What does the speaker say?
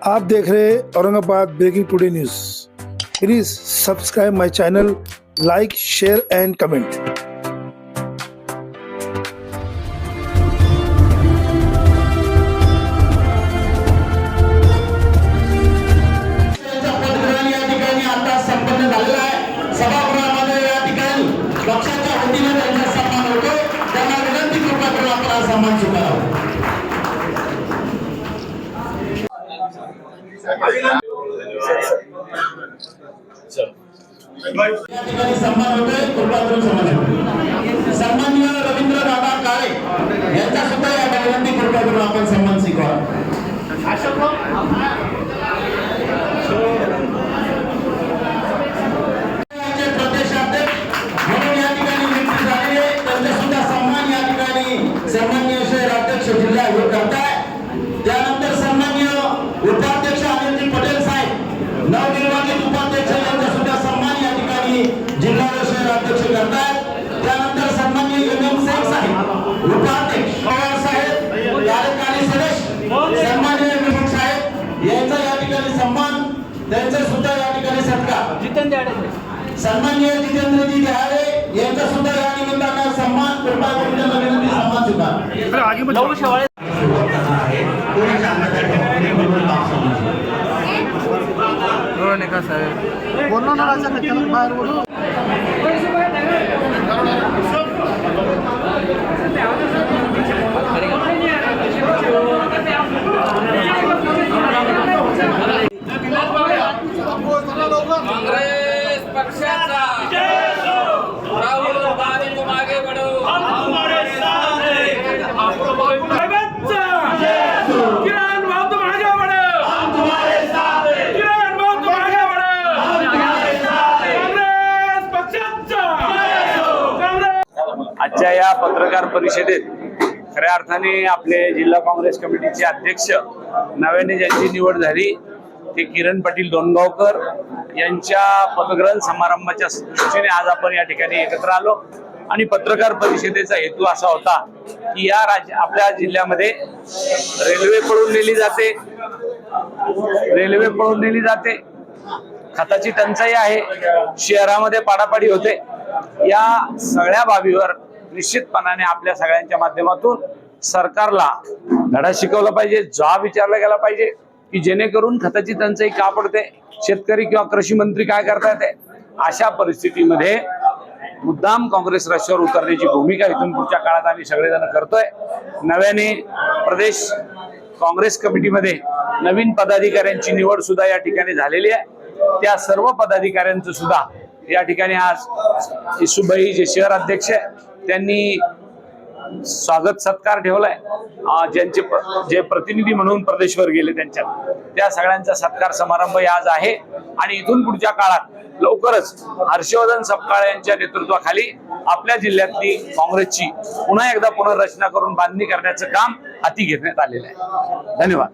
आप देख रहे हैं Aurangabad breaking today news. Please subscribe my channel, like, share and comment. सन्माननीय रवींद्र दादा काळे यांचा सुद्धा या विनंती कृपया करून आपण सन्मान स्वीकारा। प्रदेशाध्यक्ष म्हणून या ठिकाणी नियुक्ती झाली आहे, त्यांचा सुद्धा सन्मान या ठिकाणी सन्माननीय शहराध्यक्ष जिल्हा हे करताय। त्यानंतर सन्माननीय उपाध्यक्ष अनिल पटेल साहेब, नवनिर्वाचित उपाध्यक्ष यांचा सुद्धा सन्मान या ठिकाणी जिल्हा व शहराध्यक्ष करतायत। त्यानंतर सन्माननीय एम शेख साहेब, उपाध्यक्ष पवार साहेब, कार्यकारी सदस्य सन्माननीय विमुख साहेब यांचा या ठिकाणी सन्मान, त्यांचा सुद्धा या ठिकाणी सत्कार। सन्माननीय जितेंद्रजी दहारे यांचा सुद्धा या निमित्तानं सन्मान कृपा करून त्यांना विनंती सन्मान स्वीकार। बोलना ना राजा कच्चा बाहेर बोलू। कांग्रेस पक्षाचा राहुल गांधी तुम आगे बढ़ो, हम तुम्हारे साथ हैं। किरण भाऊ तुम आगे बढ़ो, हम तुम्हारे साथ हैं। किरण भाऊ तुम आगे बढ़ो, हम तुम्हारे साथ हैं। कांग्रेस पक्षाचा आजच्या या पत्रकार परिषदेत खऱ्या अर्थाने आपले जिल्हा काँग्रेस कमिटीचे अध्यक्ष नव्याने ज्यांची निवड झाली ते किरण पाटील डोणगावकर यांच्या पदग्रहण समारंभाच्या दृष्टीने आज आपण या ठिकाणी एकत्र आलो आणि पत्रकार परिषदेचा हेतू असा होता की या आपल्या जिल्ह्यामध्ये रेल्वे पळून नेली जाते, खताची टंचाई आहे, शहरामध्ये पाडापाडी होते। या सगळ्या बाबीवर निश्चितपणाने आपल्या सगळ्यांच्या माध्यमातून सरकारला धडा शिकवला पाहिजे, जबाब विचारला गेला पाहिजे की जेणेकरून खताची टंचाई का पडते, शेतकरी किंवा कृषी मंत्री काय करतायत। अशा परिस्थितीमध्ये मुद्दाम काँग्रेस रस्त्यावर उतरण्याची भूमिका इथून पुढच्या काळात आम्ही सगळेजण करतोय। नव्याने प्रदेश काँग्रेस कमिटीमध्ये नवीन पदाधिकाऱ्यांची निवड सुद्धा या ठिकाणी झालेली आहे। त्या सर्व पदाधिकाऱ्यांचं सुद्धा या ठिकाणी आज इसुबाई जे शहर अध्यक्ष त्यांनी स्वागत सत्कार ठेवलाय। ज्यांचे जे प्रतिनिधी म्हणून प्रदेशवर गेले त्या सगळ्यांचा सत्कार समारंभ आज आहे आणि इथून पुढच्या काळात लवकरच हर्षवर्धन सपकाळे यांच्या नेतृत्वाखाली आपल्या जिल्ह्यातली काँग्रेसची पुन्हा एकदा पुनर्रचना करून बांधणी करण्याचं काम हाती घेण्यात आलेलं आहे। धन्यवाद।